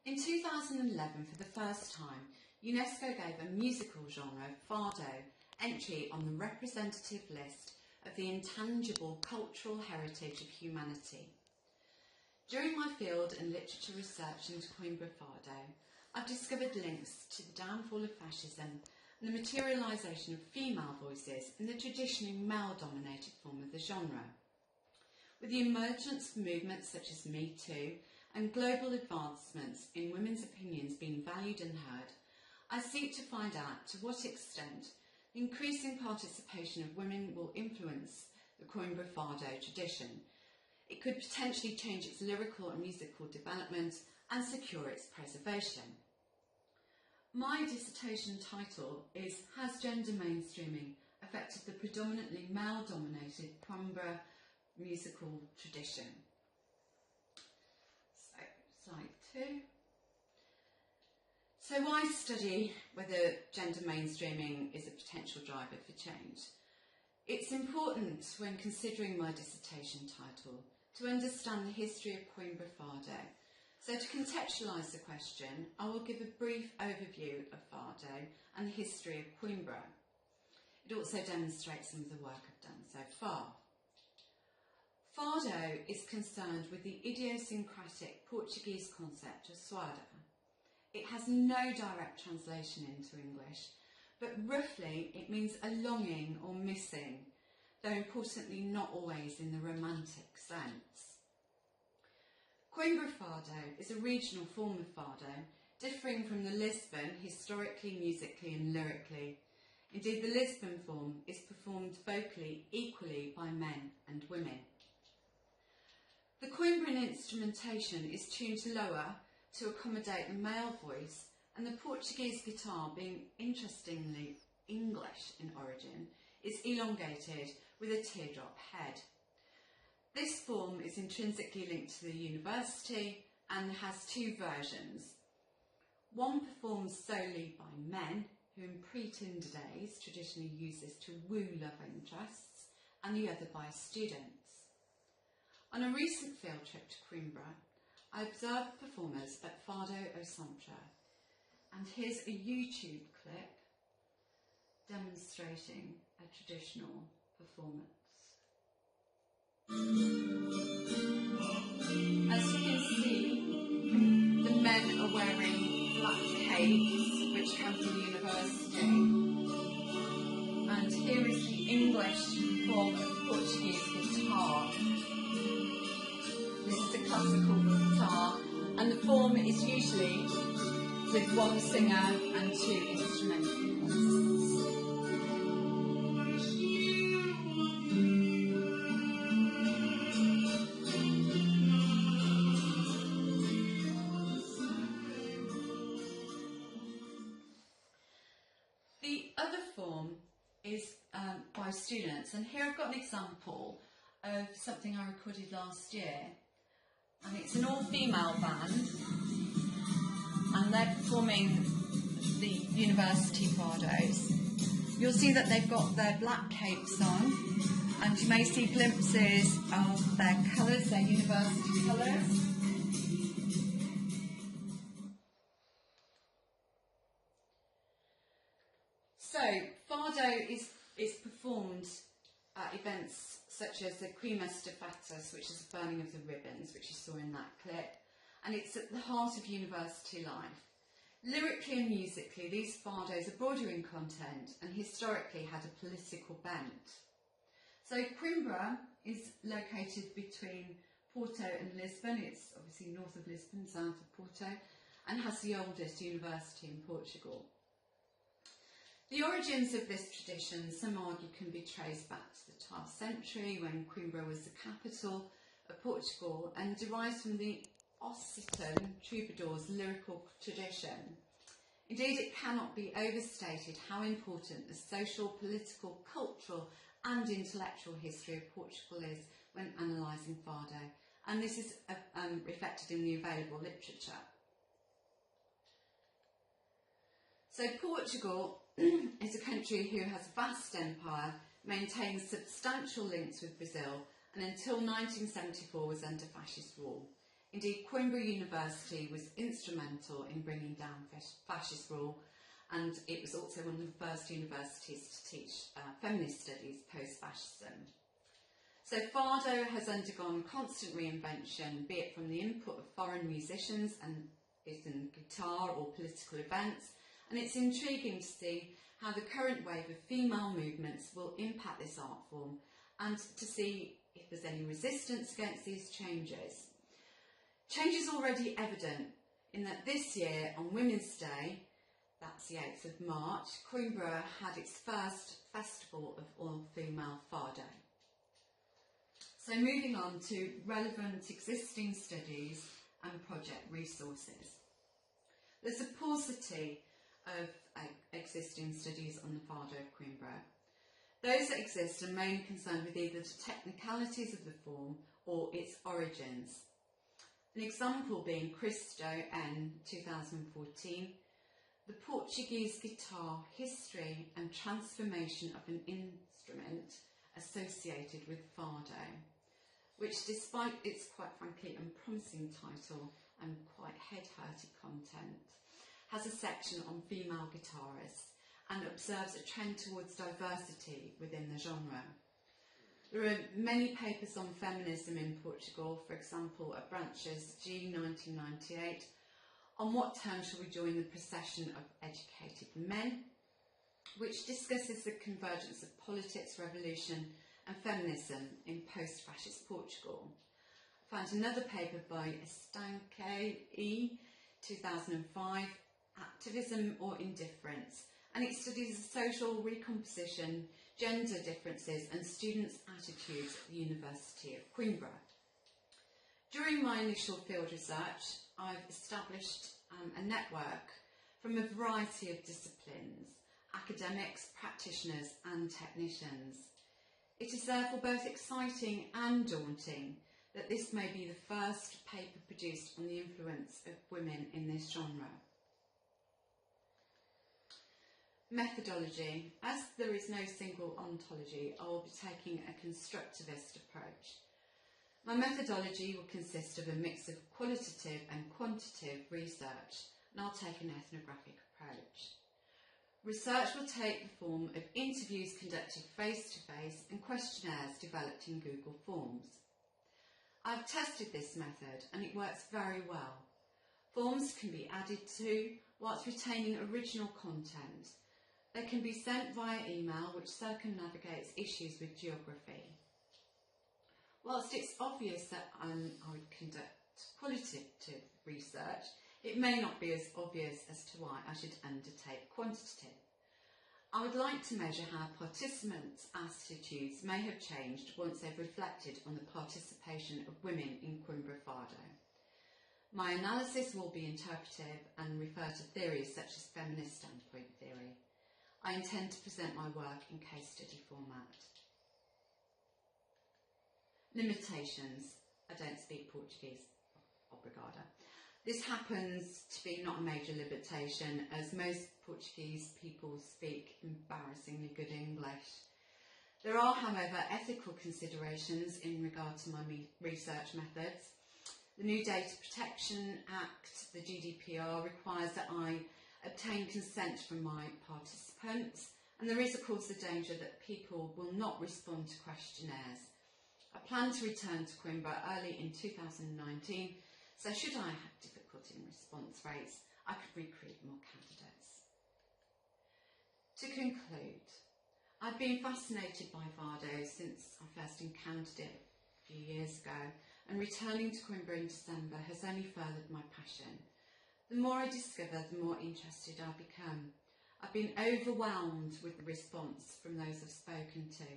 In 2011, for the first time, UNESCO gave a musical genre, Fado, entry on the representative list of the intangible cultural heritage of humanity. During my field and literature research into Coimbra Fado, I've discovered links to the downfall of fascism and the materialisation of female voices in the traditionally male-dominated form of the genre. With the emergence of movements such as Me Too and global advancements in women's opinions being valued and heard, I seek to find out to what extent the increasing participation of women will influence the Coimbra Fado tradition. It could potentially change its lyrical and musical development and secure its preservation. My dissertation title is Has Gender Mainstreaming Affected the Predominantly Male-Dominated Coimbra Musical Tradition? So, slide 2. So why study whether gender mainstreaming is a potential driver for change? It's important when considering my dissertation title to understand the history of Coimbra Fado. So to contextualise the question, I will give a brief overview of Fado and the history of Coimbra. It also demonstrates some of the work I've done so far. Fado is concerned with the idiosyncratic Portuguese concept of suada. It has no direct translation into English, but roughly it means a longing or missing, though importantly not always in the romantic sense. Coimbra Fado is a regional form of Fado, differing from the Lisbon historically, musically and lyrically. Indeed, the Lisbon form is performed vocally equally by men and women. The Coimbran instrumentation is tuned lower to accommodate the male voice, and the Portuguese guitar, being interestingly English in origin, is elongated with a teardrop head. This form is intrinsically linked to the university and has two versions. One performed solely by men, who in pre-Tinder days traditionally used this to woo love interests, and the other by students. On a recent field trip to Coimbra, I observed performers at Fado o Centro, and here's a YouTube clip demonstrating a traditional performance. As you can see, the men are wearing black capes, which come from the university, and here is the English form of Portuguese guitar. This is a classical guitar, and the form is usually with one singer and two instrumentalists. The other form is by students, and here I've got an example of something I recorded last year. And it's an all-female band, and they're performing the university Fados. You'll see that they've got their black capes on, and you may see glimpses of their colours, their university colours. So, Fado is performed at events such as the Queimas de Fatas, which is the burning of the ribbons, which you saw in that clip, and it's at the heart of university life. Lyrically and musically, these Fados are broader in content and historically had a political bent. So Coimbra is located between Porto and Lisbon. It's obviously north of Lisbon, south of Porto, and has the oldest university in Portugal. The origins of this tradition, some argue, can be traced back to the 12th century when Coimbra was the capital of Portugal, and derives from the Occitan troubadours' lyrical tradition. Indeed, it cannot be overstated how important the social, political, cultural and intellectual history of Portugal is when analysing Fado, and this is reflected in the available literature. So Portugal is a country who has a vast empire, maintains substantial links with Brazil, and until 1974 was under fascist rule. Indeed, Coimbra University was instrumental in bringing down fascist rule, and it was also one of the first universities to teach feminist studies post-fascism. So Fado has undergone constant reinvention, be it from the input of foreign musicians and is in guitar or political events, and it's intriguing to see how the current wave of female movements will impact this art form and to see if there's any resistance against these changes. Change is already evident in that this year on Women's Day, that's the 8th of March, Coimbra had its first festival of all-female Fado. So moving on to relevant existing studies and project resources. There's a paucity of existing studies on the Fado of Coimbra. Those that exist are mainly concerned with either the technicalities of the form or its origins. An example being Cristo N 2014, the Portuguese guitar history and transformation of an instrument associated with Fado, which despite its quite frankly unpromising title and quite head-hurty content, has a section on female guitarists and observes a trend towards diversity within the genre. There are many papers on feminism in Portugal, for example at Branches G 1998, on what term shall we join the procession of educated men, which discusses the convergence of politics, revolution and feminism in post-fascist Portugal. I found another paper by Estanque E 2005, Activism or Indifference, and it studies the social recomposition, gender differences and students' attitudes at the University of Coimbra. During my initial field research, I've established a network from a variety of disciplines, academics, practitioners and technicians. It is therefore both exciting and daunting that this may be the first paper produced on the influence of women in this genre. Methodology. As there is no single ontology, I will be taking a constructivist approach. My methodology will consist of a mix of qualitative and quantitative research, and I'll take an ethnographic approach. Research will take the form of interviews conducted face-to-face and questionnaires developed in Google Forms. I've tested this method and it works very well. Forms can be added to whilst retaining original content. They can be sent via email, which circumnavigates issues with geography. Whilst it's obvious that I would conduct qualitative research, it may not be as obvious as to why I should undertake quantitative. I would like to measure how participants' attitudes may have changed once they've reflected on the participation of women in Coimbra Fado. My analysis will be interpretive and refer to theories such as feminist standpoint theory. I intend to present my work in case study format. Limitations. I don't speak Portuguese. Obrigada. This happens to be not a major limitation, as most Portuguese people speak embarrassingly good English. There are, however, ethical considerations in regard to my research methods. The new Data Protection Act, the GDPR, requires that I obtain consent from my participants, and there is of course the danger that people will not respond to questionnaires. I plan to return to Coimbra early in 2019, so should I have difficulty in response rates, I could recruit more candidates. To conclude, I've been fascinated by Fado since I first encountered it a few years ago, and returning to Coimbra in December has only furthered my passion. The more I discover, the more interested I become. I've been overwhelmed with the response from those I've spoken to,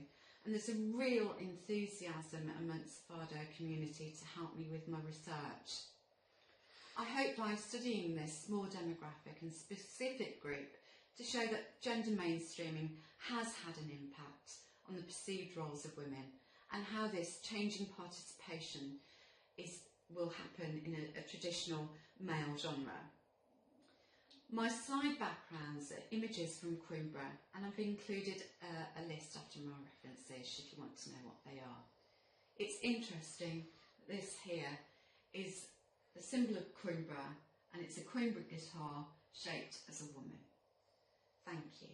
and there's a real enthusiasm amongst the Fado community to help me with my research. I hope by studying this small demographic and specific group to show that gender mainstreaming has had an impact on the perceived roles of women and how this changing participation will happen in a traditional male genre. My slide backgrounds are images from Coimbra, and I've included a list after my references should you want to know what they are. It's interesting that this here is the symbol of Coimbra, and it's a Coimbra guitar shaped as a woman. Thank you.